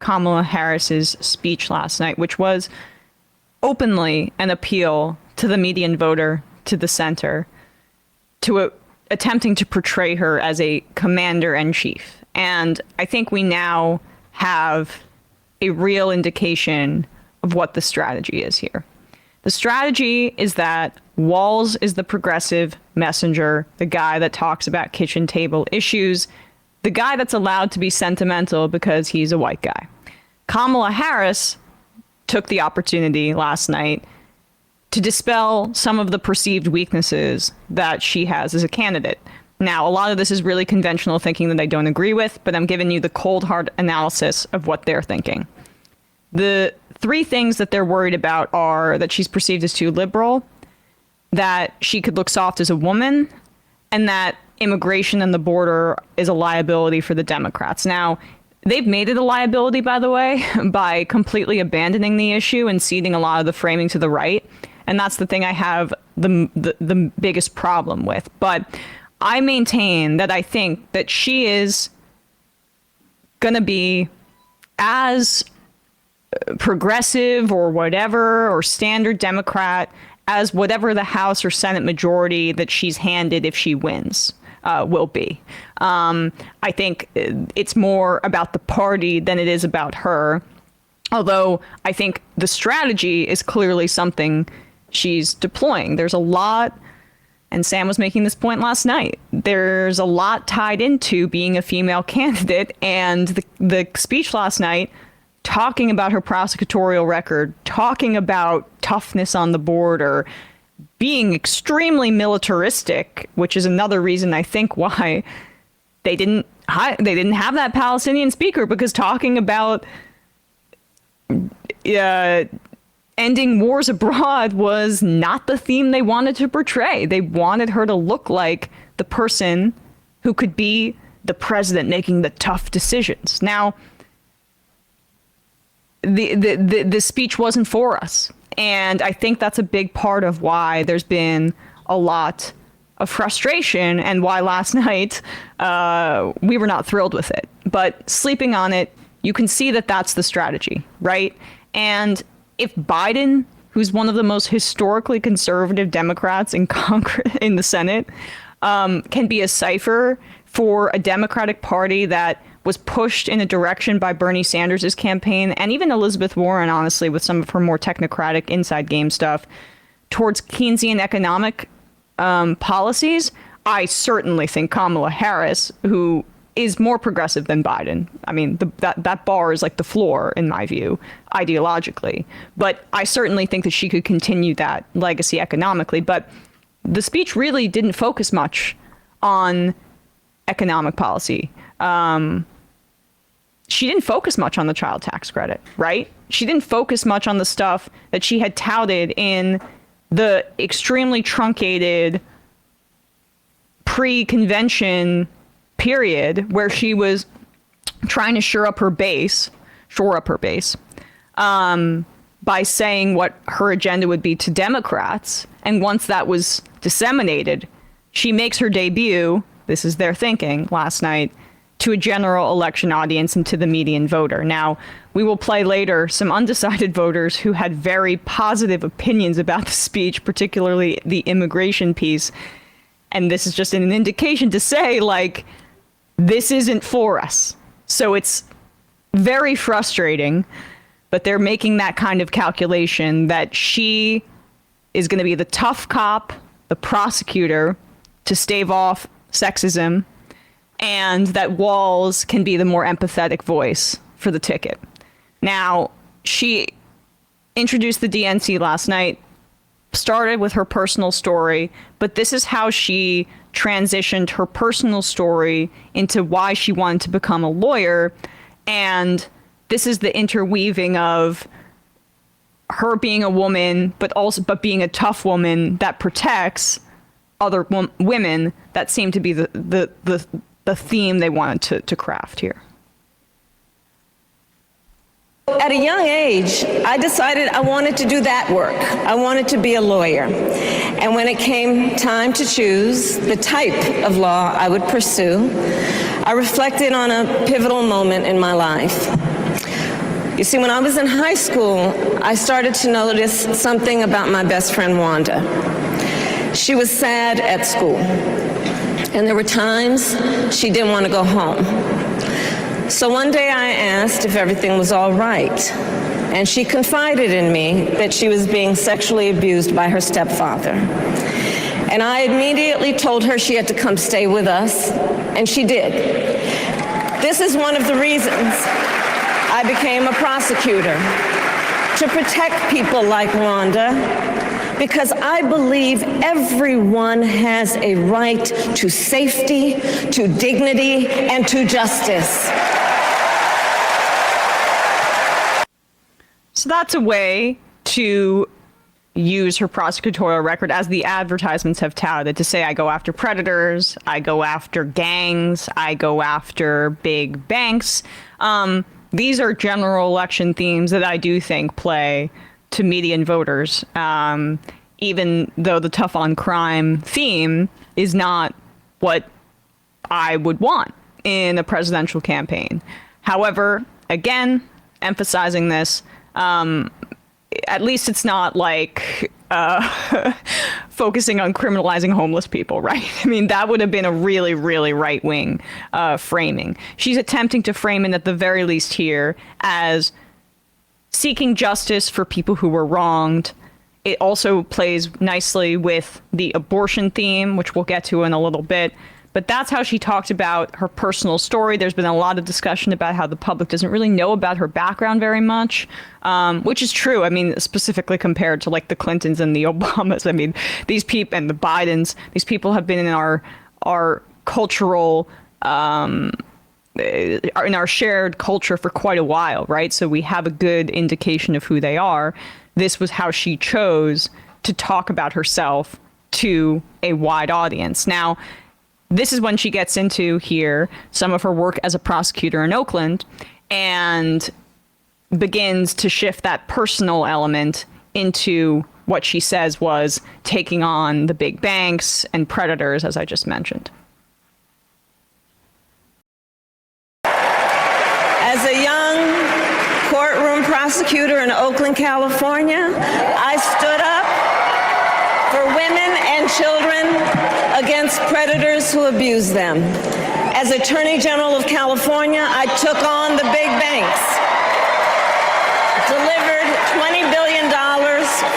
Kamala Harris's speech last night, which was openly an appeal to the median voter, to the center, to attempting to portray her as a commander-in-chief. And I think we now have a real indication of what the strategy is here. The strategy is that Walz is the progressive messenger, the guy that talks about kitchen table issues, the guy that's allowed to be sentimental because he's a white guy. Kamala Harris took the opportunity last night to dispel some of the perceived weaknesses that she has as a candidate. Now, a lot of this is really conventional thinking that I don't agree with, but I'm giving you the cold hard analysis of what they're thinking. The three things that they're worried about are that she's perceived as too liberal, that she could look soft as a woman, and that immigration and the border is a liability for the Democrats. Now, they've made it a liability, by the way, by completely abandoning the issue and ceding a lot of the framing to the right. And that's the thing I have the biggest problem with. But I maintain that I think that she is going to be as progressive or whatever, or standard Democrat as whatever the House or Senate majority that she's handed if she wins will be. I think it's more about the party than it is about her. Although I think the strategy is clearly something she's deploying. There's a lot, and Sam was making this point last night, there's a lot tied into being a female candidate, and the speech last night, talking about her prosecutorial record, talking about toughness on the border, being extremely militaristic, which is another reason I think why they didn't have that Palestinian speaker, because talking about ending wars abroad was not the theme they wanted to portray. They wanted her to look like the person who could be the president making the tough decisions. Now, the speech wasn't for us. And I think that's a big part of why there's been a lot of frustration and why last night we were not thrilled with it. But sleeping on it, you can see that that's the strategy, right? And if Biden, who's one of the most historically conservative Democrats in Congress, in the Senate, can be a cipher for a Democratic Party that was pushed in a direction by Bernie Sanders' campaign, and even Elizabeth Warren, honestly, with some of her more technocratic inside game stuff, towards Keynesian economic policies, I certainly think Kamala Harris, who is more progressive than Biden. I mean, that bar is like the floor, in my view, ideologically. But I certainly think that she could continue that legacy economically. But the speech really didn't focus much on economic policy. She didn't focus much on the child tax credit, right? She didn't focus much on the stuff that she had touted in the extremely truncated pre-convention period where she was trying to shore up her base by saying what her agenda would be to Democrats. And once that was disseminated, she makes her debut, this is their thinking, last night, to a general election audience and to the median voter. Now, we will play later some undecided voters who had very positive opinions about the speech, particularly the immigration piece. And this is just an indication to say, like, this isn't for us. So it's very frustrating, but they're making that kind of calculation that she is going to be the tough cop, the prosecutor, to stave off sexism, and that Walz can be the more empathetic voice for the ticket. Now, she introduced the DNC last night, started with her personal story, but this is how she transitioned her personal story into why she wanted to become a lawyer. And this is the interweaving of her being a woman, but being a tough woman that protects other women. That seemed to be the theme they wanted to craft here. At a young age, I decided I wanted to do that work. I wanted to be a lawyer. And when it came time to choose the type of law I would pursue, I reflected on a pivotal moment in my life. You see, when I was in high school, I started to notice something about my best friend, Wanda. She was sad at school, and there were times she didn't want to go home. So one day I asked if everything was all right, and she confided in me that she was being sexually abused by her stepfather. And I immediately told her she had to come stay with us, and she did. This is one of the reasons I became a prosecutor, to protect people like Wanda, because I believe everyone has a right to safety, to dignity, and to justice. So that's a way to use her prosecutorial record, as the advertisements have touted, to say, I go after predators, I go after gangs, I go after big banks. These are general election themes that I do think play to median voters, even though the tough on crime theme is not what I would want in a presidential campaign. However, again, emphasizing this, at least it's not like focusing on criminalizing homeless people, right? I mean, that would have been a really, really right-wing framing. She's attempting to frame it, at the very least here, as seeking justice for people who were wronged. It also plays nicely with the abortion theme, which we'll get to in a little bit. But that's how she talked about her personal story. There's been a lot of discussion about how the public doesn't really know about her background very much, which is true. I mean, specifically compared to like the Clintons and the Obamas. I mean, these people and the Bidens, these people have been in our cultural, in our shared culture for quite a while, right? So we have a good indication of who they are. This was how she chose to talk about herself to a wide audience. Now, this is when she gets into here some of her work as a prosecutor in Oakland and begins to shift that personal element into what she says was taking on the big banks and predators, as I just mentioned. As a young courtroom prosecutor in Oakland, California, I stood up for women and children against predators who abuse them. As Attorney General of California, I took on the big banks, delivered $20 billion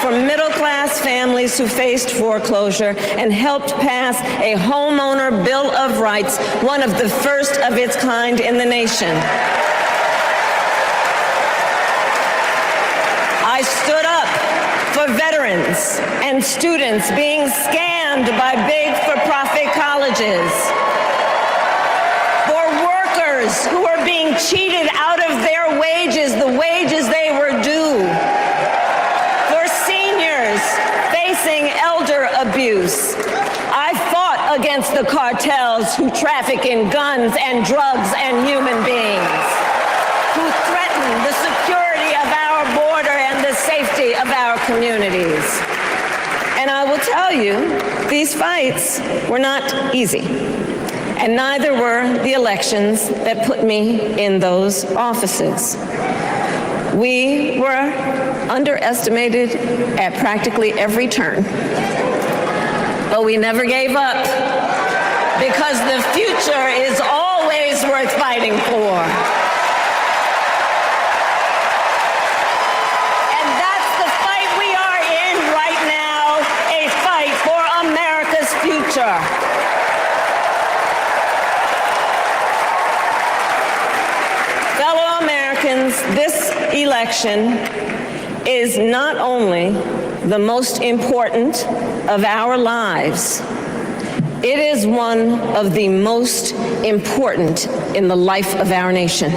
for middle-class families who faced foreclosure, and helped pass a homeowner bill of rights, one of the first of its kind in the nation. I stood up for veterans and students being scammed by big for-profit colleges, for workers who are being cheated out of their wages, the wages they were due, for seniors facing elder abuse. I fought against the cartels who traffic in guns and drugs and human beings, who threaten the security of our border and the safety of our communities. And I will tell you, these fights were not easy, and neither were the elections that put me in those offices. We were underestimated at practically every turn, but we never gave up, because the future is always worth fighting for. Fellow Americans, this election is not only the most important of our lives, it is one of the most important in the life of our nation.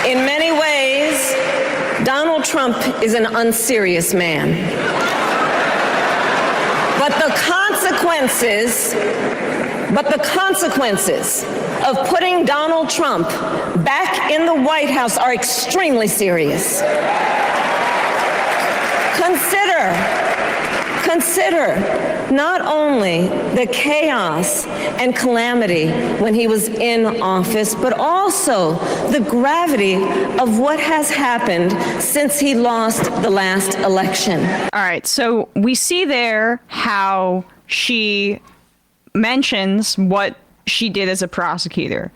In many ways, Donald Trump is an unserious man. But the consequences of putting Donald Trump back in the White House are extremely serious. Consider not only the chaos and calamity when he was in office, but also the gravity of what has happened since he lost the last election. All right, so we see there how she mentions what she did as a prosecutor.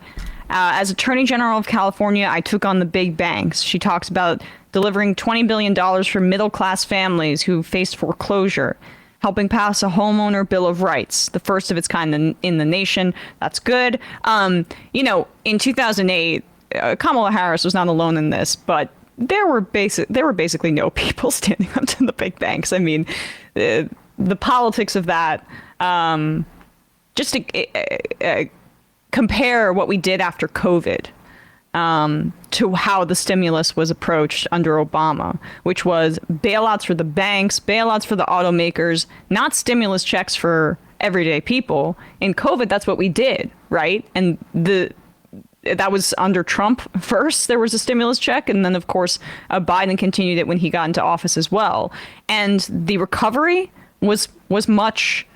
As Attorney General of California, I took on the big banks. She talks about delivering $20 billion for middle-class families who faced foreclosure, helping pass a homeowner bill of rights, the first of its kind in the nation. That's good. In 2008, Kamala Harris was not alone in this, but there were basically no people standing up to the big banks. I mean, the politics of that, just to compare what we did after COVID to how the stimulus was approached under Obama, which was bailouts for the banks, bailouts for the automakers, not stimulus checks for everyday people. In COVID, that's what we did, right? And that was under Trump first. There was a stimulus check. And then, of course, Biden continued it when he got into office as well. And the recovery was much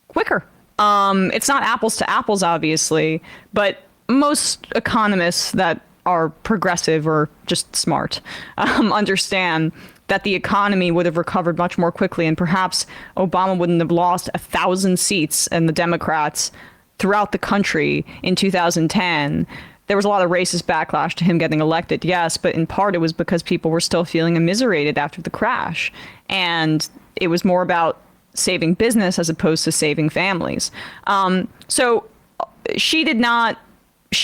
quicker. It's not apples to apples, obviously, but most economists that are progressive or just smart understand that the economy would have recovered much more quickly, and perhaps Obama wouldn't have lost 1,000 seats and the Democrats throughout the country in 2010. There was a lot of racist backlash to him getting elected, yes, but in part it was because people were still feeling immiserated after the crash, and it was more about saving business as opposed to saving families. So she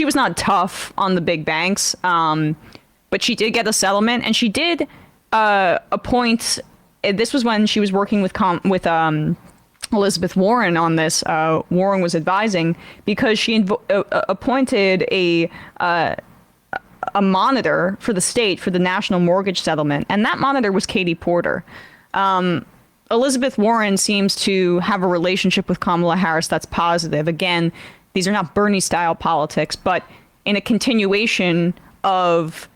was not tough on the big banks, but she did get a settlement, and she did appoint. This was when she was working with Elizabeth Warren on this. Warren was advising because she appointed a monitor for the state for the national mortgage settlement, and that monitor was Katie Porter. Elizabeth Warren seems to have a relationship with Kamala Harris that's positive. Again, these are not Bernie-style politics, but in a continuation of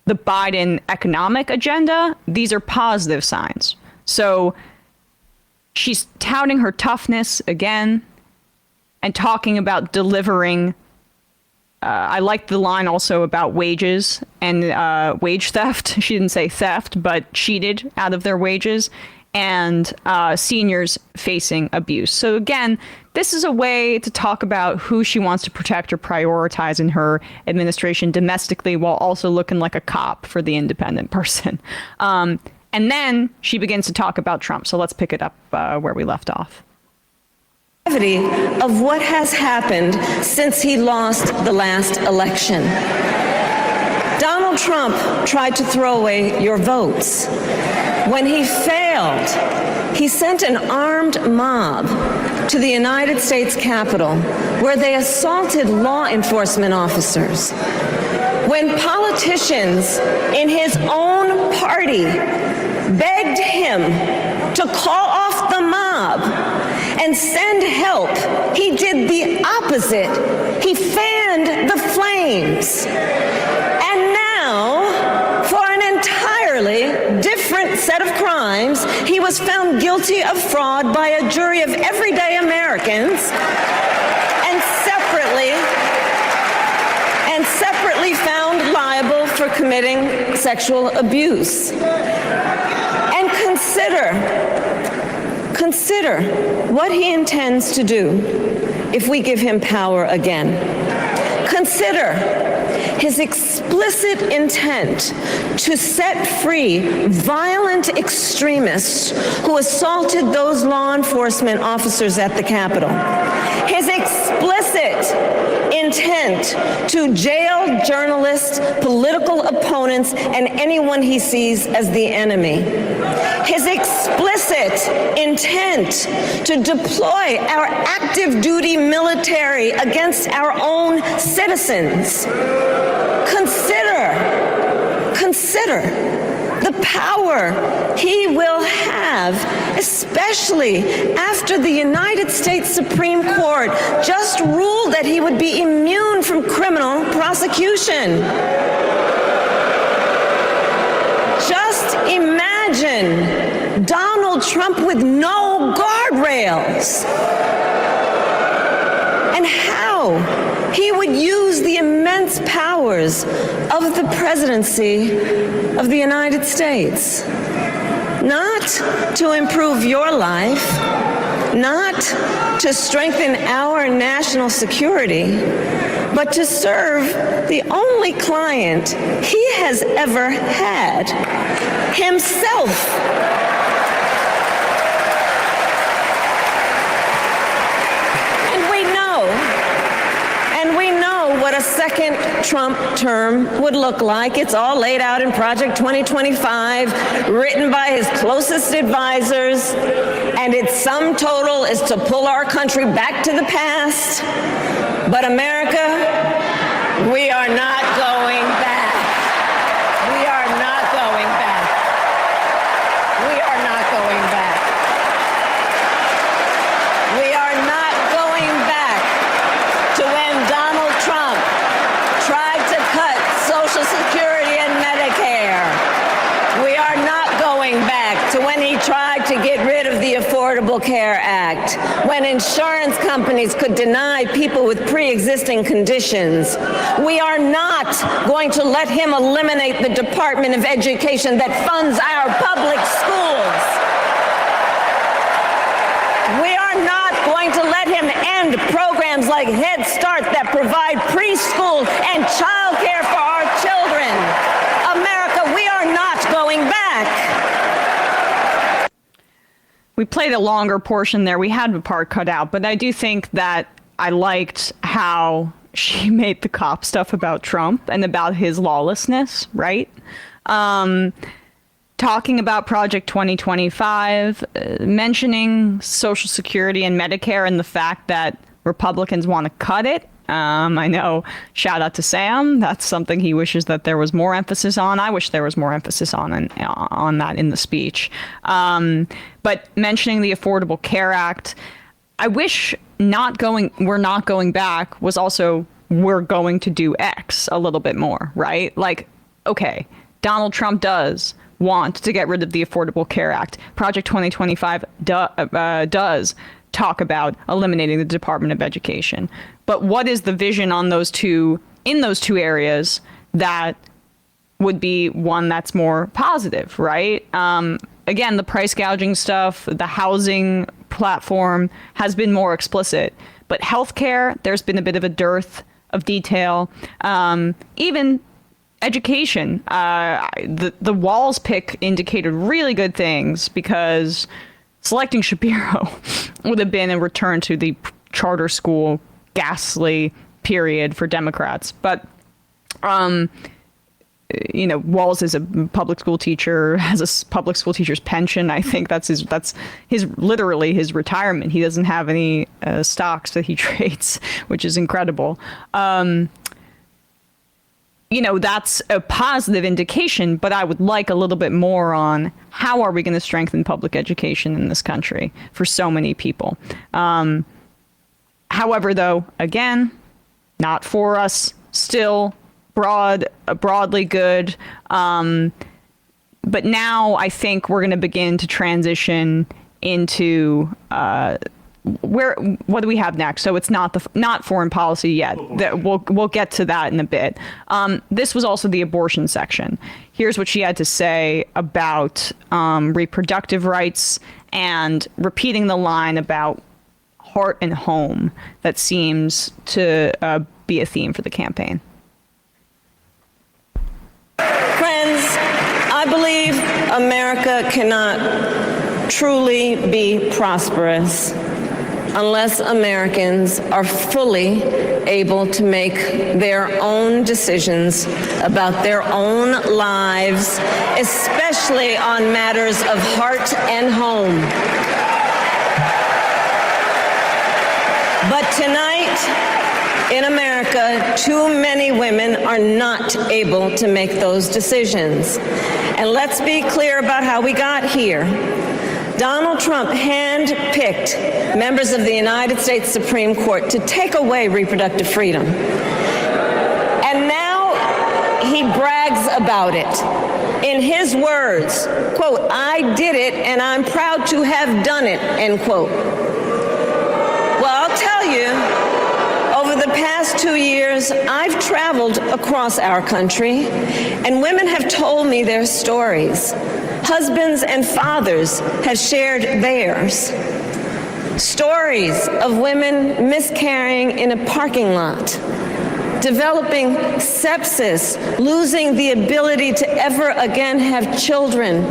the Biden economic agenda, these are positive signs. So she's touting her toughness again and talking about delivering. I like the line also about wages and wage theft. She didn't say theft, but cheated out of their wages, and seniors facing abuse. So again, this is a way to talk about who she wants to protect or prioritize in her administration domestically, while also looking like a cop for the independent person. And then she begins to talk about Trump. So let's pick it up where we left off. Of what has happened since he lost the last election. Donald Trump tried to throw away your votes. When he failed, he sent an armed mob to the United States Capitol, where they assaulted law enforcement officers. When politicians in his own party begged him to call off the mob and send help, he did the opposite. He fanned the flames. And now, for an entirely different set of crimes, he was found guilty of fraud by a jury of everyday Americans and separately found liable for committing sexual abuse. And consider what he intends to do if we give him power again. Consider his explicit intent to set free violent extremists who assaulted those law enforcement officers at the Capitol. His explicit intent to jail journalists, political opponents, and anyone he sees as the enemy. His explicit intent to deploy our active duty military against our own citizens. Consider the power he will have, especially after the United States Supreme Court just ruled that he would be immune from criminal prosecution. Just imagine Donald Donald Trump with no guardrails. And how he would use the immense powers of the presidency of the United States, not to improve your life, not to strengthen our national security, but to serve the only client he has ever had, himself. And we know what a second Trump term would look like. It's all laid out in Project 2025, written by his closest advisors, and its sum total is to pull our country back to the past. But America, we are not going back. We are not going back. We are not going back. We are not going back to when Donald Trump tried to cut Social Security and Medicare. We are not going back to when he tried to get rid of the Affordable Care Act, when insurance companies could deny people with pre-existing conditions. We are not going to let him eliminate the Department of Education that funds our public schools. We are not going to let him end programs like Head Start that provide preschool and child care for our children. America, we are not going back. We played a longer portion there. We had the part cut out, but I do think that I liked how she made the cop stuff about Trump and about his lawlessness, right? Talking about Project 2025, mentioning Social Security and Medicare and the fact that Republicans want to cut it. I know, shout out to Sam. That's something he wishes that there was more emphasis on. I wish there was more emphasis on that in the speech. But mentioning the Affordable Care Act, I wish we're not going back was also we're going to do X a little bit more, right? Like, okay, Donald Trump does want to get rid of the Affordable Care Act. Project 2025 does talk about eliminating the Department of Education. But what is the vision on those two areas that would be one that's more positive, right? Again, the price gouging stuff, the housing platform has been more explicit. But healthcare, there's been a bit of a dearth of detail. Even education, the Walls pick indicated really good things because selecting Shapiro would have been a return to the charter school ghastly period for Democrats. But, Walls is a public school teacher, has a public school teacher's pension. I think that's literally his retirement. He doesn't have any stocks that he trades, which is incredible. That's a positive indication, but I would like a little bit more on how are we going to strengthen public education in this country for so many people. However, though, again, not for us, still broadly good. But now I think we're going to begin to transition into what do we have next? So it's not foreign policy yet. We'll get to that in a bit. This was also the abortion section. Here's what she had to say about reproductive rights and repeating the line about heart and home that seems to be a theme for the campaign. Friends, I believe America cannot truly be prosperous unless Americans are fully able to make their own decisions about their own lives, especially on matters of heart and home. But tonight, in America, too many women are not able to make those decisions. And let's be clear about how we got here. Donald Trump handpicked members of the United States Supreme Court to take away reproductive freedom. And now he brags about it. In his words, quote, "I did it and I'm proud to have done it," end quote. Well, I'll tell you, over the past 2 years, I've traveled across our country, and women have told me their stories. Husbands and fathers have shared theirs. Stories of women miscarrying in a parking lot, developing sepsis, losing the ability to ever again have children,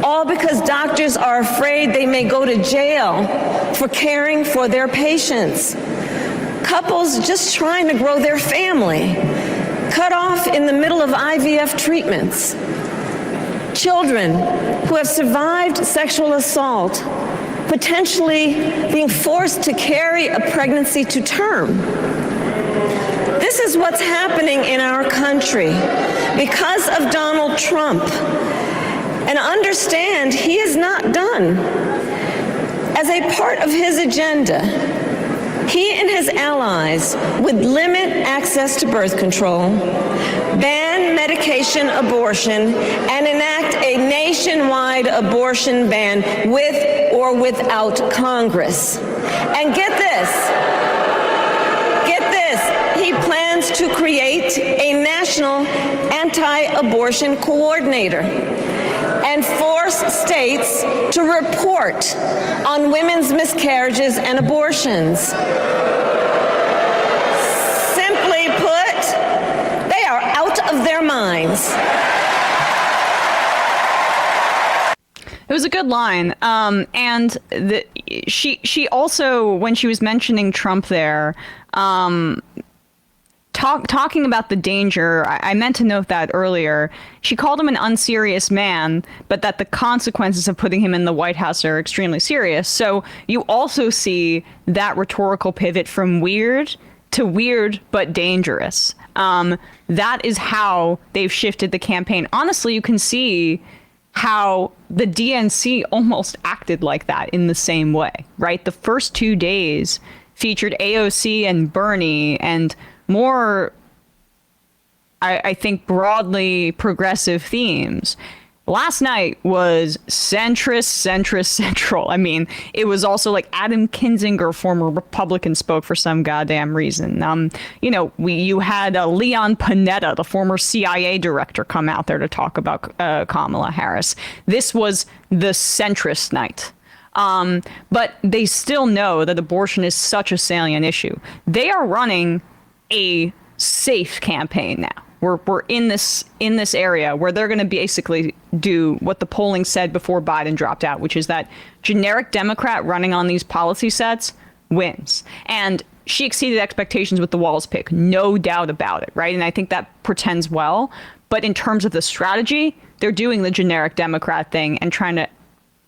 all because doctors are afraid they may go to jail for caring for their patients. Couples just trying to grow their family, cut off in the middle of IVF treatments. Children who have survived sexual assault, potentially being forced to carry a pregnancy to term. This is what's happening in our country because of Donald Trump. And understand, he is not done. As a part of his agenda, he and his allies would limit access to birth control, ban medication abortion, and enact a nationwide abortion ban with or without Congress. And get this, he plans to create a national anti-abortion coordinator and force states to report on women's miscarriages and abortions. Simply put, they are out of their minds. It was a good line. And she also, when she was mentioning Trump there, talking about the danger, I meant to note that earlier. She called him an unserious man, but that the consequences of putting him in the White House are extremely serious. So you also see that rhetorical pivot from weird to weird but dangerous. That is how they've shifted the campaign. Honestly, you can see how the DNC almost acted like that in the same way, right? The first 2 days featured AOC and Bernie and more, I think, broadly progressive themes. Last night was central. I mean, it was also like Adam Kinzinger, former Republican, spoke for some goddamn reason. You had Leon Panetta, the former CIA director, come out there to talk about Kamala Harris. This was the centrist night. But they still know that abortion is such a salient issue. They are running a safe campaign now. We're in this area where they're going to basically do what the polling said before Biden dropped out, which is that generic Democrat running on these policy sets wins. And she exceeded expectations with the Walls pick, no doubt about it, right? And I think that portends well. But in terms of the strategy, they're doing the generic Democrat thing and trying to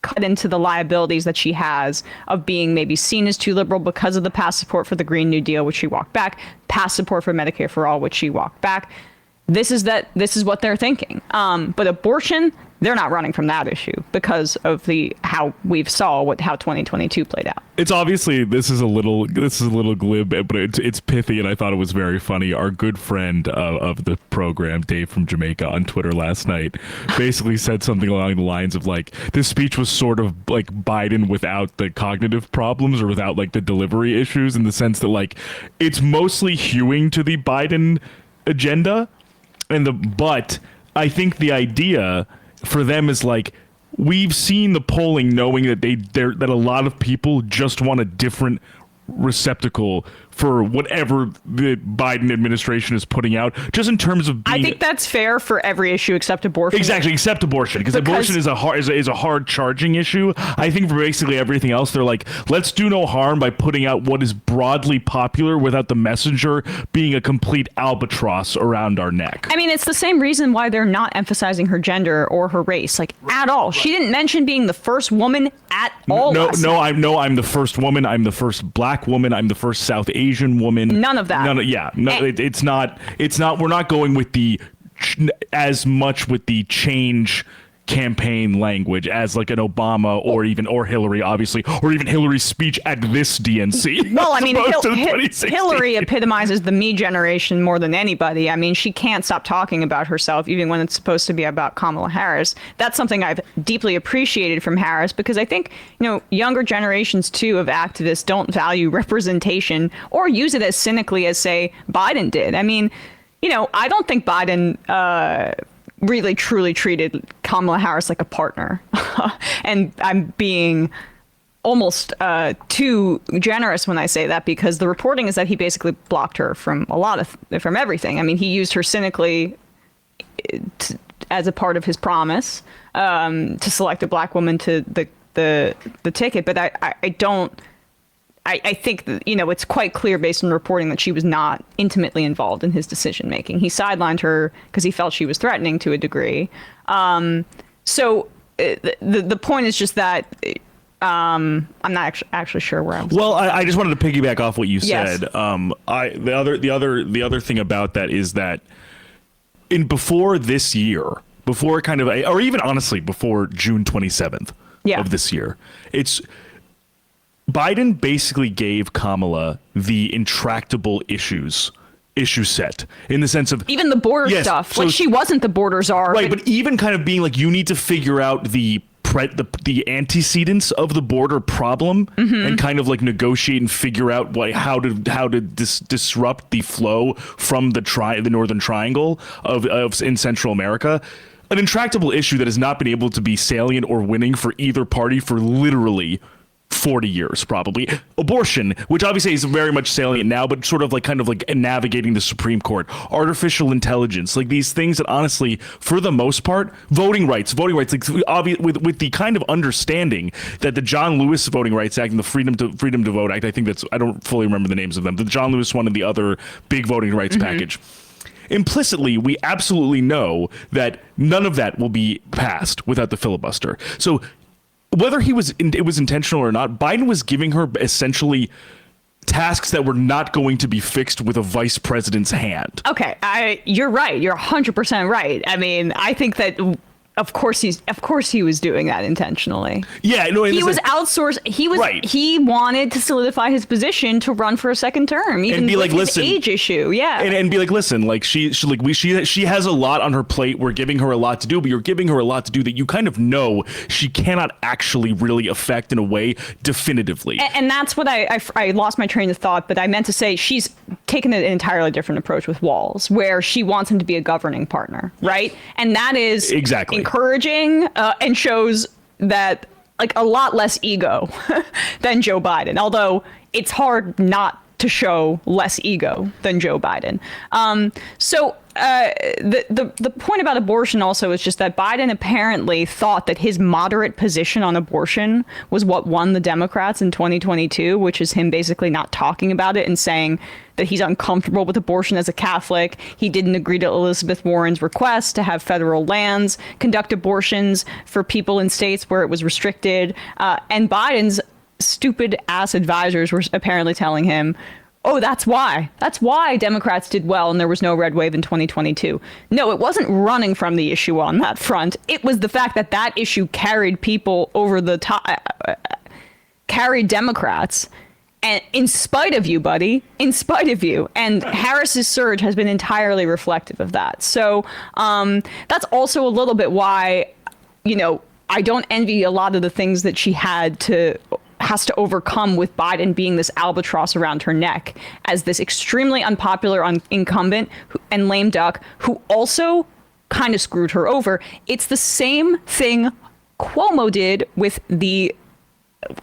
cut into the liabilities that she has of being maybe seen as too liberal because of the past support for the Green New Deal, which she walked back, past support for Medicare for All, which she walked back. This is what they're thinking. But abortion, they're not running from that issue because of how we've saw how 2022 played out. It's obviously this is a little glib, but it's pithy, and I thought it was very funny. Our good friend of the program, Dave from Jamaica, on Twitter last night, basically said something along the lines of like, this speech was sort of like Biden without the cognitive problems or without like the delivery issues, in the sense that like it's mostly hewing to the Biden agenda, but I think the idea for them is like, we've seen the polling knowing that that a lot of people just want a different receptacle for whatever the Biden administration is putting out, just in terms of being, I think that's fair for every issue except abortion. Exactly, except abortion, because abortion is a hard charging issue. I think for basically everything else, they're like, let's do no harm by putting out what is broadly popular without the messenger being a complete albatross around our neck. I mean, it's the same reason why they're not emphasizing her gender or her race, like at all. She didn't mention being the first woman at all. I'm the first woman. I'm the first black woman. I'm the first South Asian woman. None of that. It's not. We're not going with as much with the change campaign language as like an Obama or Hillary, obviously, or even Hillary's speech at this DNC. Well, I mean, opposed to the 2016. Hillary epitomizes the me generation more than anybody. I mean, she can't stop talking about herself, even when it's supposed to be about Kamala Harris. That's something I've deeply appreciated from Harris, because I think, younger generations, too, of activists don't value representation or use it as cynically as, say, Biden did. I mean, I don't think Biden really truly treated Kamala Harris like a partner. And I'm being almost too generous when I say that, because the reporting is that he basically blocked her from from everything. I mean, he used her cynically as a part of his promise to select a black woman to the ticket. But I think that, it's quite clear based on the reporting that she was not intimately involved in his decision making. He sidelined her because he felt she was threatening to a degree. So the point is just that I'm not actually sure where I'm. Well, I just wanted to piggyback off what you Yes. said. The other thing about that is that before this year, before kind of or even honestly before June 27th of this year, Biden basically gave Kamala the intractable issue set, in the sense of even the border stuff. So, she wasn't the border czar, right? But even kind of being like, you need to figure out the antecedents of the border problem, and kind of like negotiate and figure out how to disrupt the flow from the Northern Triangle of in Central America. An intractable issue that has not been able to be salient or winning for either party for literally 40 years, probably. Abortion, which obviously is very much salient now, but sort of like kind of like navigating the Supreme Court. Artificial intelligence, like these things that honestly, for the most part, voting rights, like with the kind of understanding that the John Lewis Voting Rights Act and the Freedom to Vote Act, I don't fully remember the names of them, the John Lewis one and the other big voting rights package. Implicitly, we absolutely know that none of that will be passed without the filibuster. So whether it was intentional or not, Biden was giving her essentially tasks that were not going to be fixed with a vice president's hand. Okay, you're right. You're 100% right. I mean, I think that of course he was doing that intentionally. Yeah, no, he was outsourced. He wanted to solidify his position to run for a second term, even and be with like, his listen, age issue. Yeah, and be like, listen, like she has a lot on her plate. We're giving her a lot to do, but you're giving her a lot to do that you kind of know she cannot actually really affect in a way definitively. And that's what I lost my train of thought. But I meant to say she's taken an entirely different approach with Walz, where she wants him to be a governing partner, right? And that is exactly encouraging and shows that like a lot less ego than Joe Biden, although it's hard not to show less ego than Joe Biden. So the point about abortion also is just that Biden apparently thought that his moderate position on abortion was what won the Democrats in 2022, which is him basically not talking about it and saying that he's uncomfortable with abortion as a Catholic. He didn't agree to Elizabeth Warren's request to have federal lands conduct abortions for people in states where it was restricted. And Biden's stupid ass advisors were apparently telling him, oh, that's why Democrats did well and there was no red wave in 2022. No, it wasn't running from the issue on that front. It was the fact that that issue carried people over the top, carried Democrats. And in spite of you, buddy, in spite of you. And Harris's surge has been entirely reflective of that. So that's also a little bit why, I don't envy a lot of the things that she has to overcome with Biden being this albatross around her neck as this extremely unpopular incumbent and lame duck who also kind of screwed her over. It's the same thing Cuomo did with the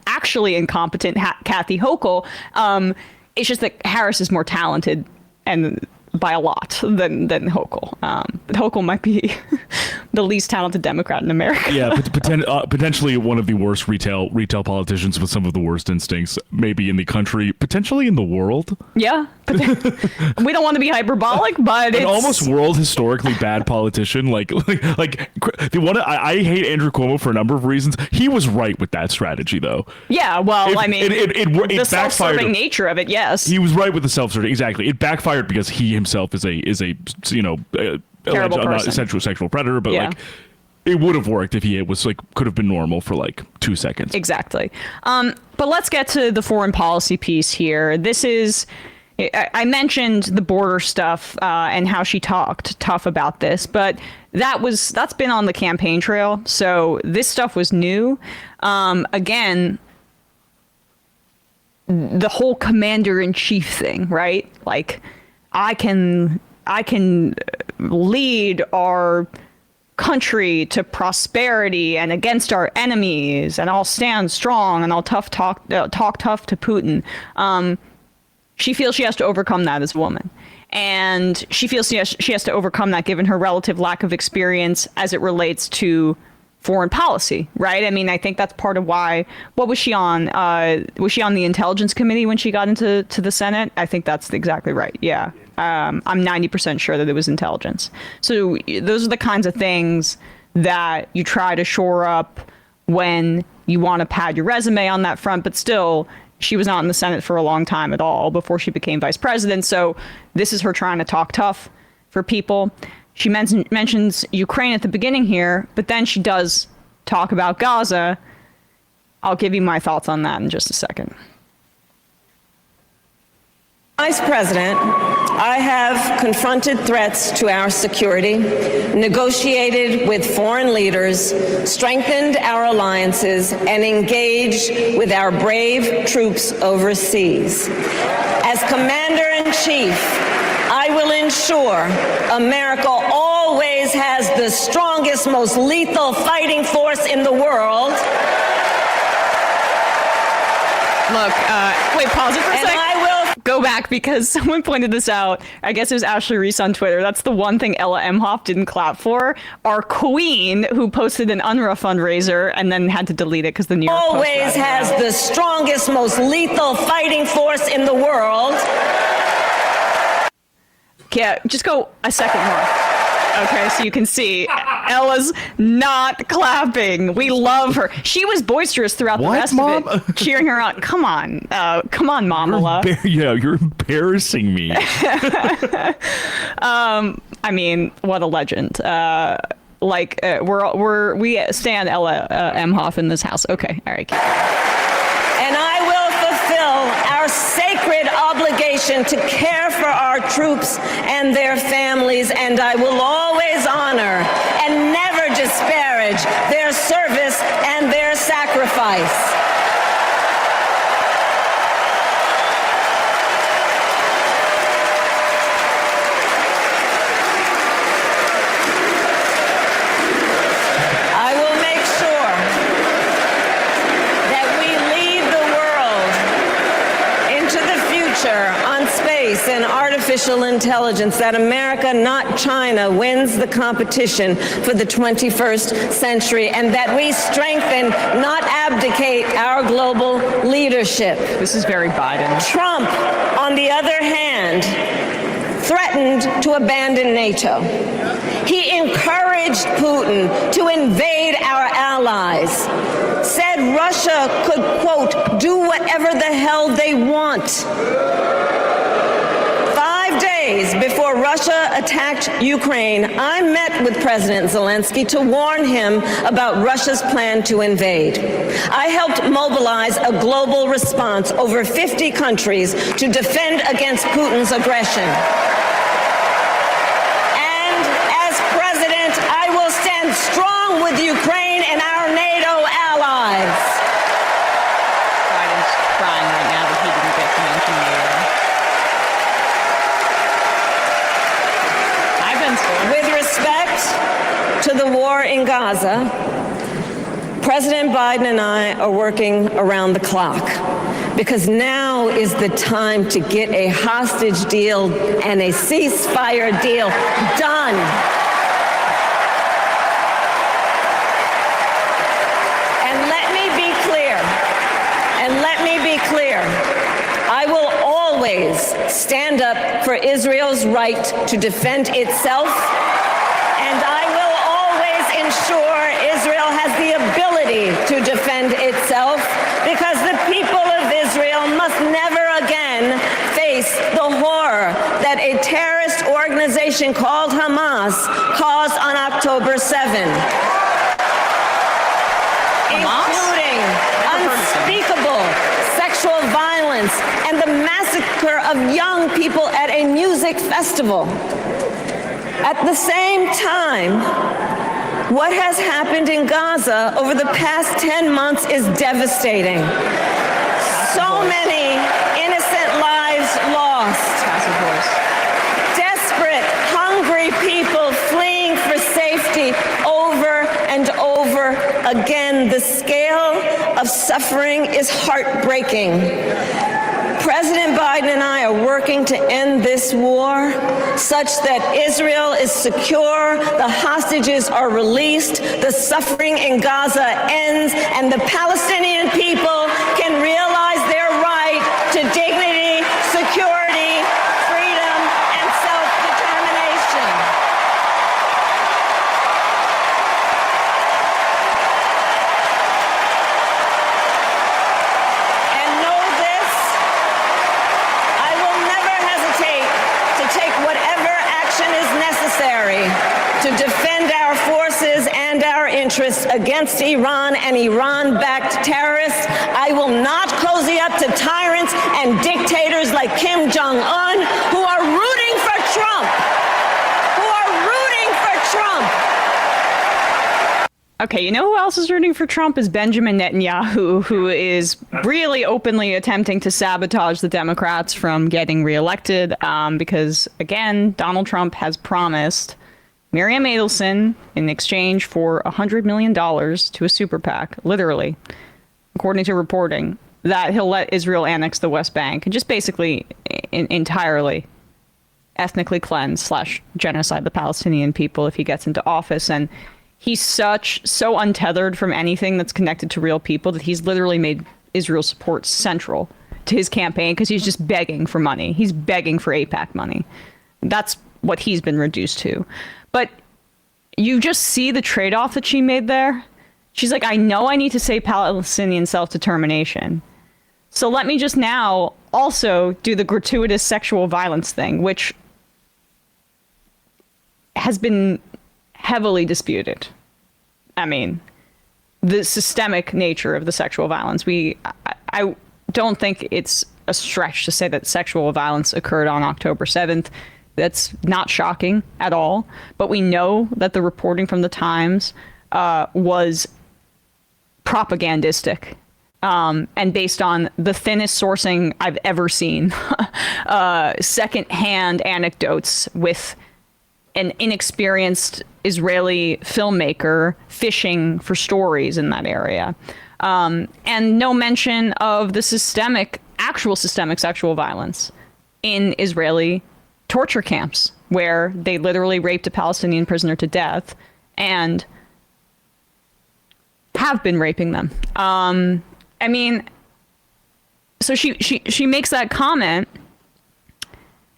actually incompetent Kathy Hochul. It's just that Harris is more talented and by a lot than Hochul. But Hochul might be the least talented Democrat in America. Yeah, potentially one of the worst retail politicians with some of the worst instincts, maybe in the country, potentially in the world. Yeah, we don't want to be hyperbolic, but it's an almost world historically bad politician. Like the one I hate Andrew Cuomo for a number of reasons. He was right with that strategy, though. Yeah, well, it the self-serving nature of it. Yes, he was right with the self-serving. Exactly, it backfired because he himself is a terrible person. Not a sexual predator, but It would have worked if he was like could have been normal for like 2 seconds. Exactly. But let's get to the foreign policy piece here. This is, I mentioned the border stuff and how she talked tough about this, but that's been on the campaign trail. So this stuff was new. Again, the whole commander-in-chief thing, right? Like, I can lead our country to prosperity and against our enemies, and I'll stand strong and I'll talk tough to Putin. She feels she has to overcome that as a woman, and she feels she has to overcome that given her relative lack of experience as it relates to foreign policy, right? I mean, I think that's part of why. What was she on? Was she on the Intelligence Committee when she got into the Senate? I think that's exactly right. Yeah. I'm 90% sure that it was intelligence. So those are the kinds of things that you try to shore up when you want to pad your resume on that front. But still, she was not in the Senate for a long time at all before she became vice president. So this is her trying to talk tough for people. She mentions Ukraine at the beginning here, but then she does talk about Gaza. I'll give you my thoughts on that in just a second. Vice President, I have confronted threats to our security, negotiated with foreign leaders, strengthened our alliances, and engaged with our brave troops overseas. As Commander-in-Chief, I will ensure America always has the strongest, most lethal fighting force in the world. Look, wait, pause it for a And second. I will Go back because someone pointed this out. I guess it was Ashley Reese on Twitter. That's the one thing Ella Emhoff didn't clap for. Our queen, who posted an UNRWA fundraiser and then had to delete it because the New York Post always has the strongest, most lethal fighting force in the world. Yeah, just go a second more. Okay, so you can see Ella's not clapping. We love her. She was boisterous throughout the rest Mom? of it, cheering her on. Come on, Kamala. You're embarrassing me. I mean, what a legend. We stand Ella Emhoff in this house. Okay, all right. And I will fulfill our sacred obligation to care for our troops and their families, and I will always honor and never disparage their service and their sacrifice. I will make sure that we lead the world into the future on space and artificial intelligence, that America, not China, wins the competition for the 21st century, and that we strengthen, not abdicate, our global leadership. This is very Biden. Trump, on the other hand, threatened to abandon NATO. He encouraged Putin to invade our allies, said Russia could, quote, do whatever the hell they want. 5 days before Russia attacked Ukraine, I met with President Zelensky to warn him about Russia's plan to invade. I helped mobilize a global response, over 50 countries, to defend against Putin's aggression. And as president, I will stand strong with Ukraine and our NATO allies. Biden's crying right now that he didn't get to mention NATO. I've been told. With respect to the war in Gaza, President Biden and I are working around the clock, because now is the time to get a hostage deal and a ceasefire deal done. And let me be clear, I will always stand up for Israel's right to defend itself, and I will always ensure Israel has the ability to defend itself, because the people of Israel must never again face the horror that a terrorist organization called Hamas caused on October 7. including unspeakable sexual violence and the massacre of young people at a music festival. At the same time, what has happened in Gaza over the past 10 months is devastating. So many innocent lives lost. Desperate, hungry people fleeing for safety over and over again. The scale of suffering is heartbreaking. President Biden and I are working to end this war such that Israel is secure, the hostages are released, the suffering in Gaza ends, and the Palestinian people can realize their right to dignity, security, freedom, and self-determination. And know this, I will never hesitate to take whatever action is necessary to defend our forces and our interests against Iran and Iran-backed terrorists. I will not cozy up to tyrants and dictators like Kim Jong-un who are rooting for Trump. Okay, you know who else is rooting for Trump is Benjamin Netanyahu, who is really openly attempting to sabotage the Democrats from getting reelected because, again, Donald Trump has promised Miriam Adelson in exchange for $100 million to a super PAC, literally, according to reporting, that he'll let Israel annex the West Bank and just basically entirely ethnically cleanse / genocide the Palestinian people if he gets into office. And he's so untethered from anything that's connected to real people that he's literally made Israel support central to his campaign because he's just begging for money. He's begging for AIPAC money. That's what he's been reduced to. But you just see the trade-off that she made there. She's like, I know I need to say Palestinian self-determination. So let me just now also do the gratuitous sexual violence thing, which has been heavily disputed. I mean, the systemic nature of the sexual violence. I don't think it's a stretch to say that sexual violence occurred on October 7th. That's not shocking at all. But we know that the reporting from the Times was propagandistic and based on the thinnest sourcing I've ever seen. Secondhand anecdotes with an inexperienced Israeli filmmaker fishing for stories in that area. And no mention of the actual systemic sexual violence in Israeli torture camps, where they literally raped a Palestinian prisoner to death and have been raping them. I mean, so she makes that comment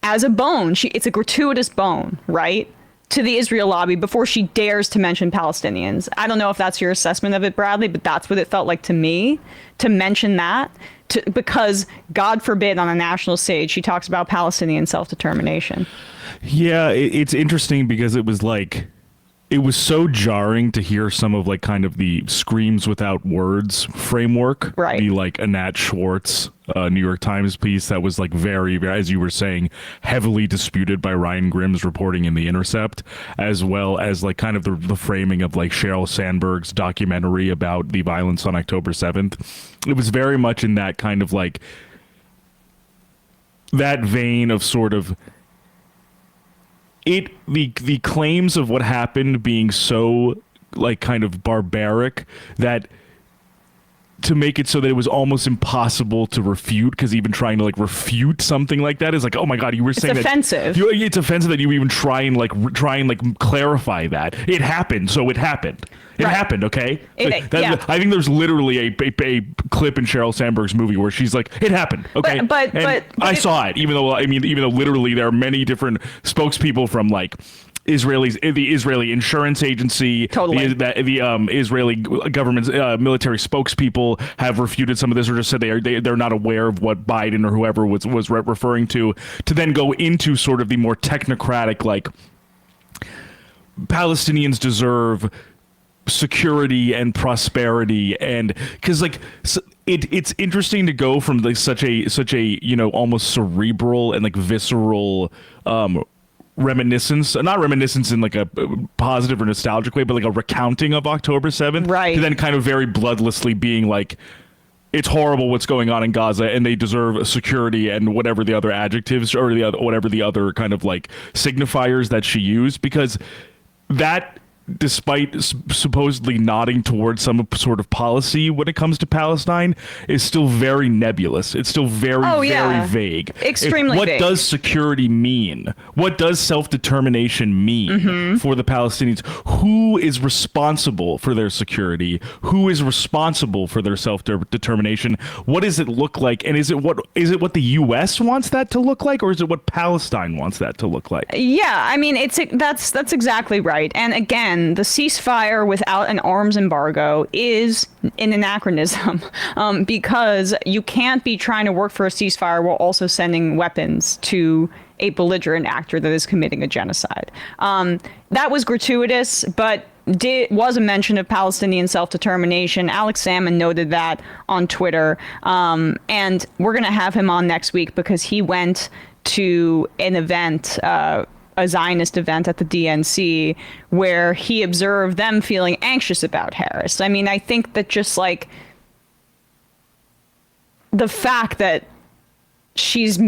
as a bone. It's a gratuitous bone, right, to the Israel lobby before she dares to mention Palestinians. I don't know if that's your assessment of it, Bradley, but that's what it felt like to me to mention that, because God forbid on a national stage she talks about Palestinian self-determination. Yeah, it's interesting because it was so jarring to hear some of kind of the screams without words framework. Right. The Anat Schwartz New York Times piece that was very, as you were saying, heavily disputed by Ryan Grimm's reporting in The Intercept, as well as kind of the framing of Sheryl Sandberg's documentary about the violence on October 7th. It was very much in that kind of that vein of sort of the claims of what happened being so kind of barbaric that to make it so that it was almost impossible to refute, because even trying to refute something like that is oh my God, you were saying offensive. It's offensive that you even try and clarify that it happened. So it happened. It happened. Okay. Yeah. I think there's literally a clip in Sheryl Sandberg's movie where she's like, it happened. Okay. But I saw it, even though literally there are many different spokespeople from the Israeli insurance agency, totally. the Israeli government's military spokespeople have refuted some of this, or just said they're not aware of what Biden or whoever was referring to then go into sort of the more technocratic Palestinians deserve security and prosperity, and because like it's interesting to go from like such a almost cerebral and like visceral reminiscence, not reminiscence in like a positive or nostalgic way, but like a recounting of October 7th, right, to then kind of very bloodlessly being like, it's horrible what's going on in Gaza, and they deserve security and whatever the other adjectives or whatever the other kind of like signifiers that she used, because that, despite supposedly nodding towards some sort of policy when it comes to Palestine, is still very nebulous. It's still very vague. Extremely vague. What does security mean? What does self-determination mean for the Palestinians? Who is responsible for their security? Who is responsible for their self-determination? What does it look like? And is it what the U.S. wants that to look like, or is it what Palestine wants that to look like? Yeah, I mean, that's exactly right. And again, the ceasefire without an arms embargo is an anachronism, because you can't be trying to work for a ceasefire while also sending weapons to a belligerent actor that is committing a genocide. That was gratuitous, but was a mention of Palestinian self-determination. Alex Salmon noted that on Twitter, and we're going to have him on next week because he went to an event, a Zionist event at the DNC, where he observed them feeling anxious about Harris. I mean, I think that just like the fact that she's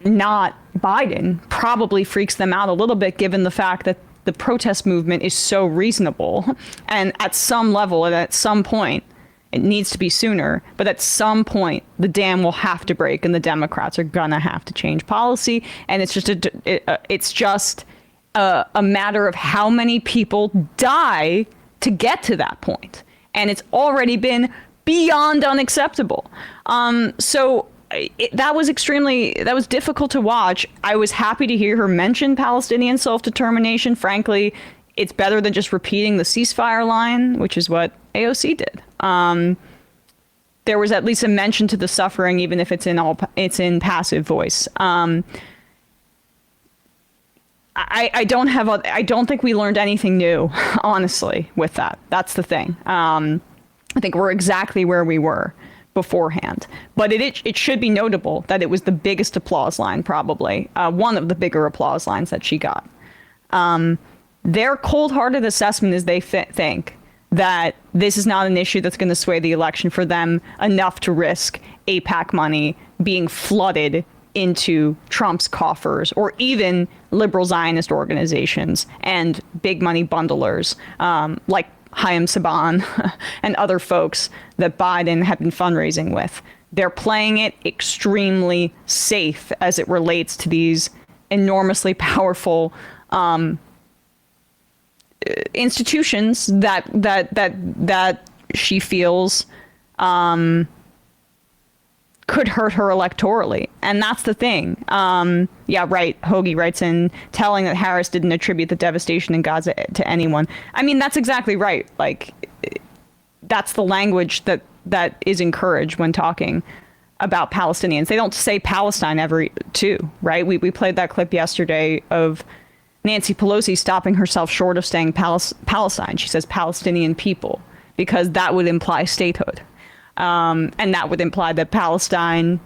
not Biden probably freaks them out a little bit, given the fact that the protest movement is so reasonable. And at some level and at some point, it needs to be sooner, but at some point the dam will have to break and the Democrats are gonna have to change policy. And it's just a matter of how many people die to get to that point. And it's already been beyond unacceptable. That was difficult to watch. I was happy to hear her mention Palestinian self-determination. Frankly, it's better than just repeating the ceasefire line, which is what AOC did. There was at least a mention to the suffering, even if it's in passive voice. I don't think we learned anything new, honestly, with that. That's the thing. I think we're exactly where we were beforehand. But it should be notable that it was the biggest applause line, probably one of the bigger applause lines that she got. Their cold-hearted assessment is they think that this is not an issue that's going to sway the election for them enough to risk AIPAC money being flooded into Trump's coffers, or even liberal Zionist organizations and big money bundlers like Chaim Saban and other folks that Biden had been fundraising with. They're playing it extremely safe as it relates to these enormously powerful institutions that she feels could hurt her electorally. And that's the thing. Yeah, right. Hoagie writes in, telling that Harris didn't attribute the devastation in Gaza to anyone. I mean, that's exactly right. Like, that's the language that is encouraged when talking about Palestinians. They don't say Palestine ever, too, right? We played that clip yesterday of Nancy Pelosi stopping herself short of saying Palestine. She says Palestinian people, because that would imply statehood. And that would imply that Palestine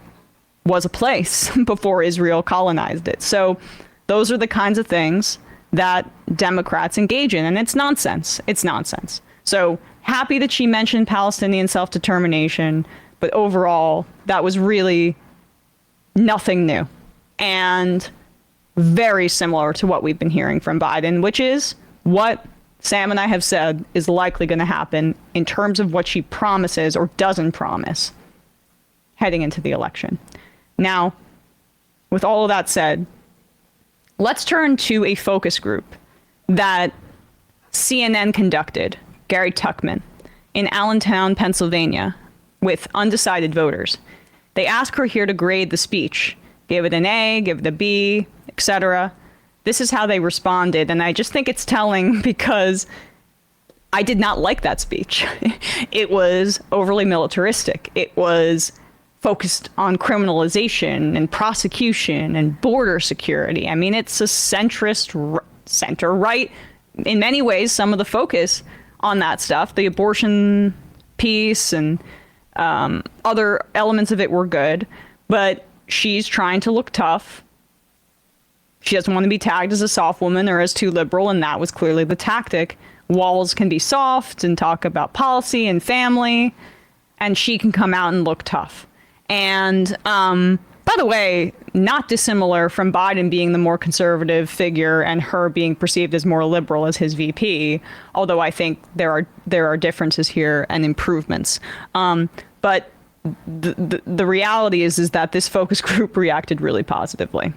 was a place before Israel colonized it. So those are the kinds of things that Democrats engage in, and it's nonsense. It's nonsense. So happy that she mentioned Palestinian self-determination, but overall, that was really nothing new. And very similar to what we've been hearing from Biden, which is what Sam and I have said is likely going to happen in terms of what she promises or doesn't promise heading into the election. Now, with all of that said, let's turn to a focus group that CNN conducted, Gary Tuchman, in Allentown, Pennsylvania, with undecided voters. They asked her here to grade the speech, give it an A, give it a B, etc. This is how they responded, and I just think it's telling because I did not like that speech. It was overly militaristic. It was focused on criminalization and prosecution and border security. I mean, it's a centrist center-right. In many ways, some of the focus on that stuff. The abortion piece and other elements of it were good, but she's trying to look tough. She doesn't want to be tagged as a soft woman or as too liberal, and that was clearly the tactic. Walls can be soft and talk about policy and family, and she can come out and look tough. And by the way, not dissimilar from Biden being the more conservative figure and her being perceived as more liberal as his VP, although I think there are differences here and improvements. But the reality is that this focus group reacted really positively.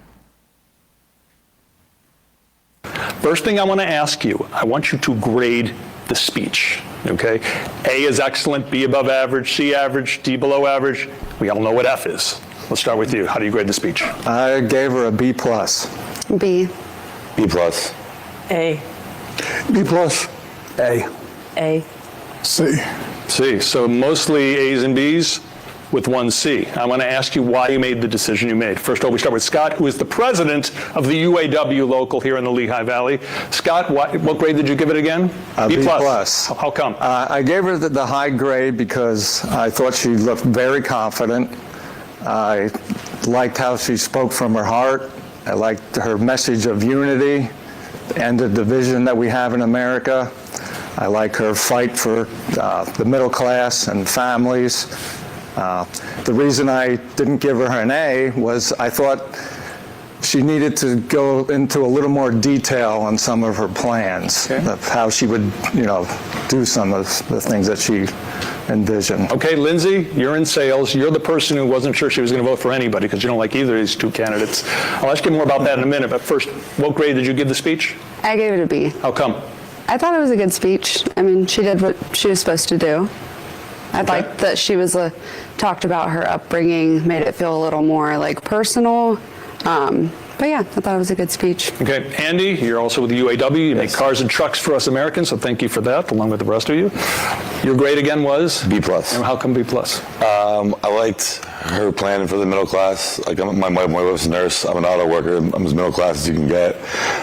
First thing I want to ask you, I want you to grade the speech, okay? A is excellent, B above average, C average, D below average. We all know what F is. Let's start with you. How do you grade the speech? I gave her a B+. B. B plus. A. B+. A. A. C. C. So mostly A's and B's with one C. I want to ask you why you made the decision you made. First of all, we start with Scott, who is the president of the UAW local here in the Lehigh Valley. Scott, what grade did you give it again? B+. How come? I gave her the high grade because I thought she looked very confident. I liked how she spoke from her heart. I liked her message of unity and the division that we have in America. I like her fight for the middle class and families. The reason I didn't give her an A was I thought she needed to go into a little more detail on some of her plans, of how she would, do some of the things that she envisioned. Okay, Lindsay, you're in sales. You're the person who wasn't sure she was going to vote for anybody because you don't like either of these two candidates. I'll ask you more about that in a minute, but first, what grade did you give the speech? I gave it a B. How come? I thought it was a good speech. I mean, she did what she was supposed to do. I liked that she was talked about her upbringing, made it feel a little more personal. But yeah, I thought it was a good speech. Okay, Andy, you're also with the UAW. You make cars and trucks for us Americans, so thank you for that, along with the rest of you. Your grade again was? B plus. And how come B plus? I liked her plan for the middle class. Like my wife's a nurse. I'm an auto worker. I'm as middle class as you can get.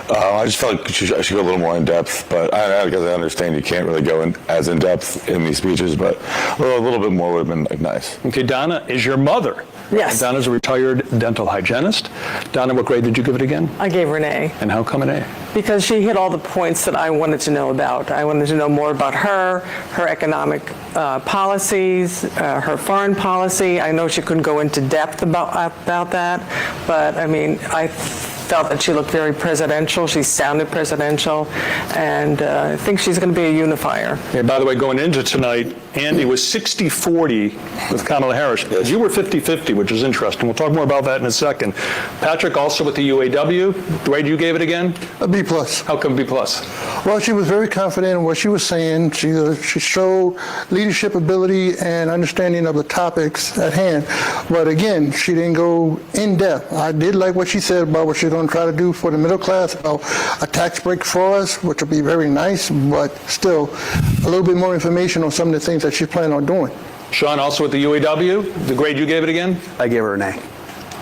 I just felt like she should go a little more in depth. But I guess I understand you can't really go as in depth in these speeches. But a little bit more would have been nice. Okay, Donna is your mother. Yes. Donna's a retired dental hygienist. Donna, what grade did you give it again? I gave her an A And how come an A? because she hit all the points that I wanted to know about. I wanted to know more about her economic policies, her foreign policy. I know she couldn't go into depth about that, but I mean, I felt that she looked very presidential. She sounded presidential, and I think she's going to be a unifier. Okay, by the way, going into tonight, Andy was 60-40 with Kamala Harris. You were 50-50, which is interesting. We'll talk more about that in a second. Patrick, also with the UAW. Grade you gave it again? A B plus. How come B plus? Well, she was very confident in what she was saying. She showed leadership ability and understanding of the topics at hand. But again, she didn't go in depth. I did like what she said about what she's going to try to do for the middle class, about a tax break for us, which will be very nice, but still a little bit more information on some of the things that she's planning on doing. Sean, also with the UAW. The grade you gave it again? I gave her an A.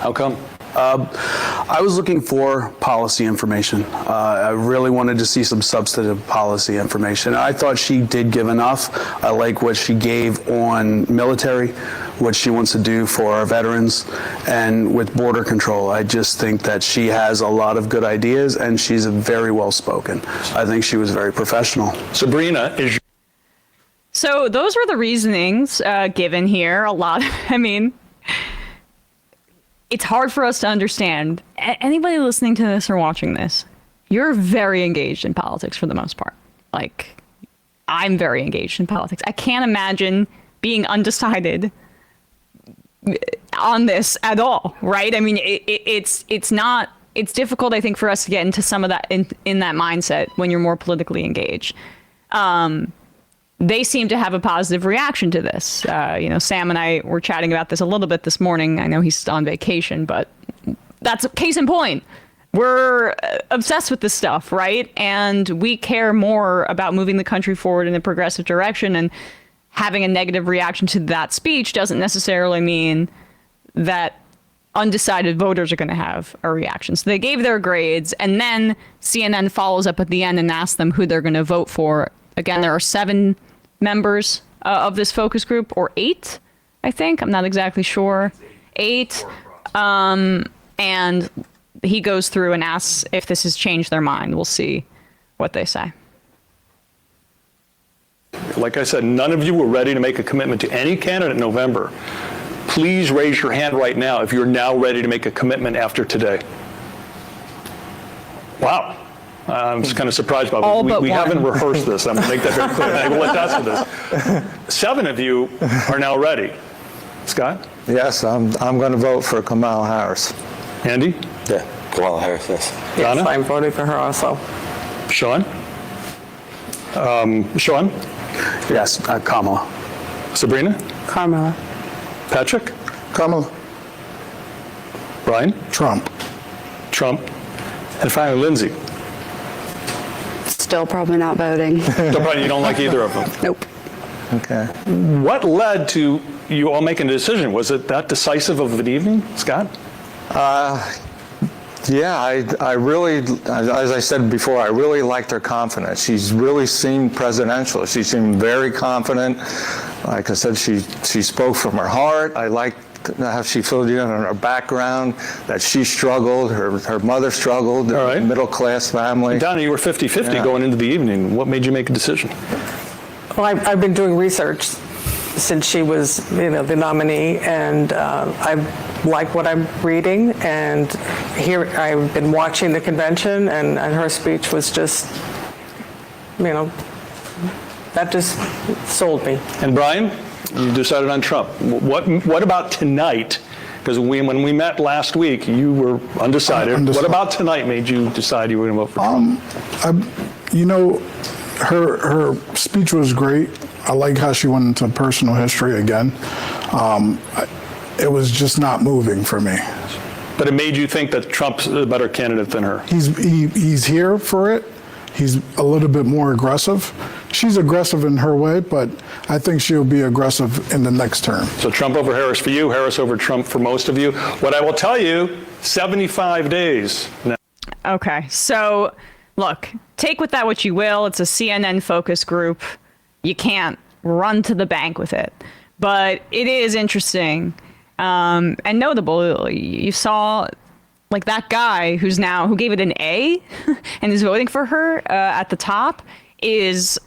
How come? I was looking for policy information. I really wanted to see some substantive policy information. I thought she did give enough. I like what she gave on military, what she wants to do for our veterans, and with border control. I just think that she has a lot of good ideas, and she's very well spoken. I think she was very professional. Sabrina is. So those were the reasonings given here. A lot. It's hard for us to understand. Anybody listening to this or watching this, you're very engaged in politics for the most part. I'm very engaged in politics. I can't imagine being undecided on this at all, right? I mean, it's difficult, I think, for us to get into some of that in that mindset when you're more politically engaged. They seem to have a positive reaction to this. Sam and I were chatting about this a little bit this morning. I know he's on vacation, but that's a case in point. We're obsessed with this stuff, right? And we care more about moving the country forward in a progressive direction, and having a negative reaction to that speech doesn't necessarily mean that undecided voters are going to have a reaction. So they gave their grades, and then CNN follows up at the end and asks them who they're going to vote for Again, there are 7 members of this focus group, or 8, I think. I'm not exactly sure. 8. And he goes through and asks if this has changed their mind. We'll see what they say. Like I said, none of you were ready to make a commitment to any candidate in November. Please raise your hand right now if you're now ready to make a commitment after today. Wow. I'm just kind of surprised by that. We haven't rehearsed this. I'm going to make that very clear. I will attest to this. 7 of you are now ready. Scott? Yes, I'm going to vote for Kamala Harris. Andy? Yeah, Kamala Harris, yes. Donna? Yes, I'm voting for her also. Sean? Sean? Yes, Kamala. Sabrina? Kamala. Patrick? Kamala. Brian? Trump. Trump? And finally, Lindsay. Still probably not voting. So probably you don't like either of them. Nope. Okay. What led to you all making a decision? Was it that decisive of an evening, Scott? Yeah, I really, as I said before, I really liked her confidence. She's really seemed presidential. She seemed very confident. Like I said, she spoke from her heart. I liked how she filled you in on her background, that she struggled, her mother struggled, All right. middle-class family. Donna, you were 50-50 Yeah. going into the evening. What made you make a decision? Well, I've been doing research since she was, the nominee, and I like what I'm reading. And here, I've been watching the convention, and her speech was just, that just sold me. And Brian, you decided on Trump. What about tonight? Because when we met last week, you were undecided. What about tonight made you decide you were going to vote for Trump? Her speech was great. I like how she went into personal history again. It was just not moving for me. But it made you think that Trump's a better candidate than her. He's here for it. He's a little bit more aggressive. She's aggressive in her way, but I think she'll be aggressive in the next term. So Trump over Harris for you, Harris over Trump for most of you. What I will tell you, 75 days now. Okay, so look, take with that what you will. It's a CNN focus group. You can't run to the bank with it. But it is interesting and notable. You saw like that guy who gave it an A and is voting for her at the top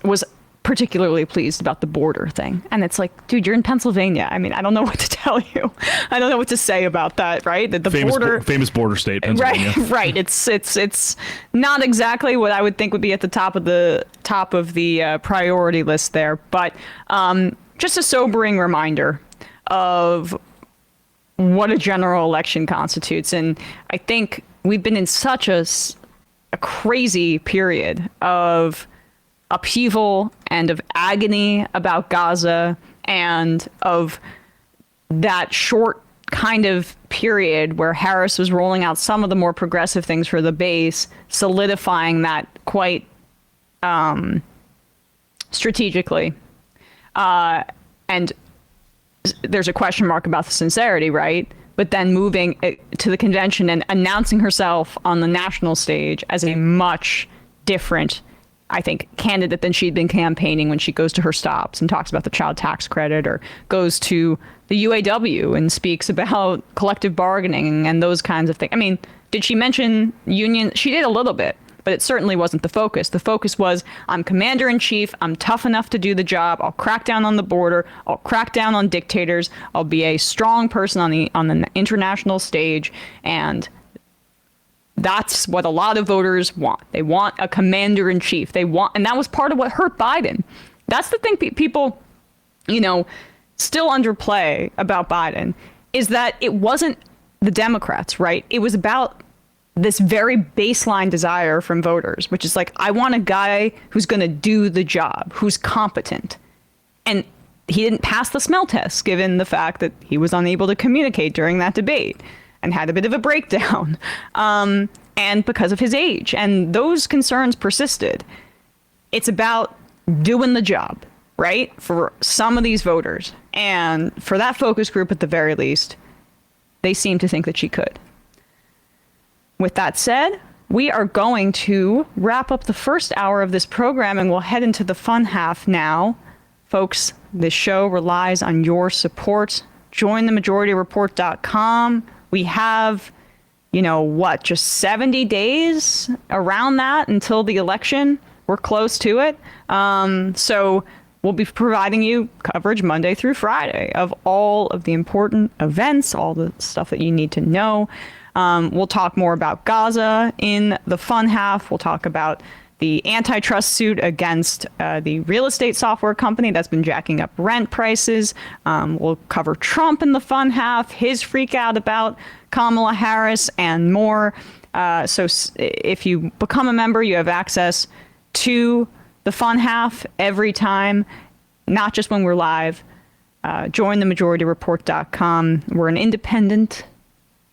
was particularly pleased about the border thing. And it's like, dude, you're in Pennsylvania. I mean, I don't know what to tell you. I don't know what to say about that, right? The famous border state, Pennsylvania. Right. It's not exactly what I would think would be at the top of the priority list there, but just a sobering reminder of what a general election constitutes. And I think we've been in such a crazy period of upheaval and of agony about Gaza and of that short kind of period where Harris was rolling out some of the more progressive things for the base, solidifying that quite strategically. And there's a question mark about the sincerity, right? But then moving to the convention and announcing herself on the national stage as a much different, I think, candidate than she'd been campaigning when she goes to her stops and talks about the child tax credit or goes to the UAW and speaks about collective bargaining and those kinds of things. I mean, did she mention union? She did a little bit, but it certainly wasn't the focus. The focus was, I'm commander in chief. I'm tough enough to do the job. I'll crack down on the border. I'll crack down on dictators. I'll be a strong person on the international stage. And that's what a lot of voters want. They want a commander in chief. And that was part of what hurt Biden. That's the thing people, still underplay about Biden, is that it wasn't the Democrats, right? It was about this very baseline desire from voters, which is like, I want a guy who's going to do the job, who's competent. And he didn't pass the smell test, given the fact that he was unable to communicate during that debate and had a bit of a breakdown, and because of his age. And those concerns persisted. It's about doing the job, right, for some of these voters. And for that focus group, at the very least, they seem to think that she could. With that said, we are going to wrap up the first hour of this program, and we'll head into the fun half now. Folks, this show relies on your support. JoinTheMajorityReport.com. We have, just 70 days around that until the election. We're close to it. So we'll be providing you coverage Monday through Friday of all of the important events, all the stuff that you need to know. We'll talk more about Gaza in the fun half. We'll talk about the antitrust suit against the real estate software company that's been jacking up rent prices. We'll cover Trump in the fun half, his freak out about Kamala Harris, and more. So if you become a member, you have access to the fun half every time, not just when we're live. JoinTheMajorityReport.com. We're an independent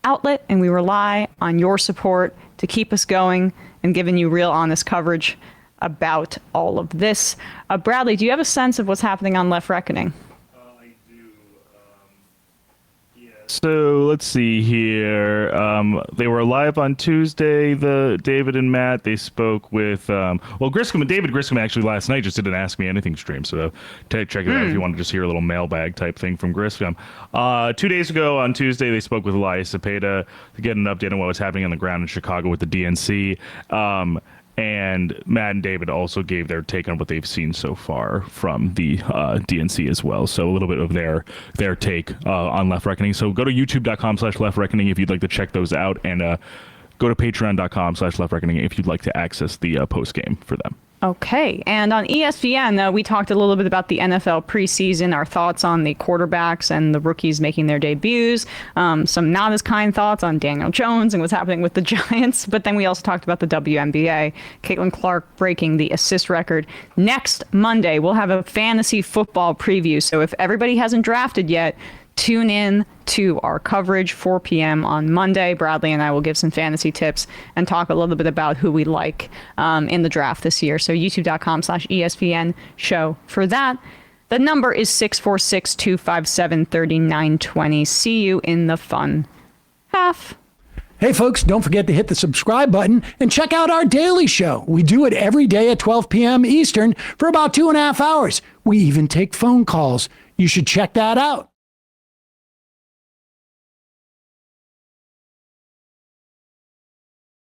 outlet, and we rely on your support to keep us going and giving you real honest coverage about all of this. Bradley, do you have a sense of what's happening on Left Reckoning? I do. So let's see here. They were live on Tuesday, David and Matt. They spoke with, David Griscom actually last night just did an Ask Me Anything stream. So check it out if you want to just hear a little mailbag type thing from Griscom. 2 days ago on Tuesday, they spoke with Elias Cepeda to get an update on what was happening on the ground in Chicago with the DNC. And Matt and David also gave their take on what they've seen so far from the DNC as well. So a little bit of their take on Left Reckoning. So go to youtube.com/Left Reckoning if you'd like to check those out, and go to patreon.com/Left Reckoning if you'd like to access the post game for them. Okay. And on ESPN, we talked a little bit about the NFL preseason, our thoughts on the quarterbacks and the rookies making their debuts, some not as kind thoughts on Daniel Jones and what's happening with the Giants. But then we also talked about the WNBA, Caitlin Clark breaking the assist record. Next Monday, we'll have a fantasy football preview. So if everybody hasn't drafted yet, tune in to our coverage, 4 p.m. on Monday. Bradley and I will give some fantasy tips and talk a little bit about who we like in the draft this year. So youtube.com/ESPN show for that. The number is 646-257-3920. See you in the fun half. Hey, folks, don't forget to hit the subscribe button and check out our daily show. We do it every day at 12 p.m. Eastern for about 2.5 hours. We even take phone calls. You should check that out.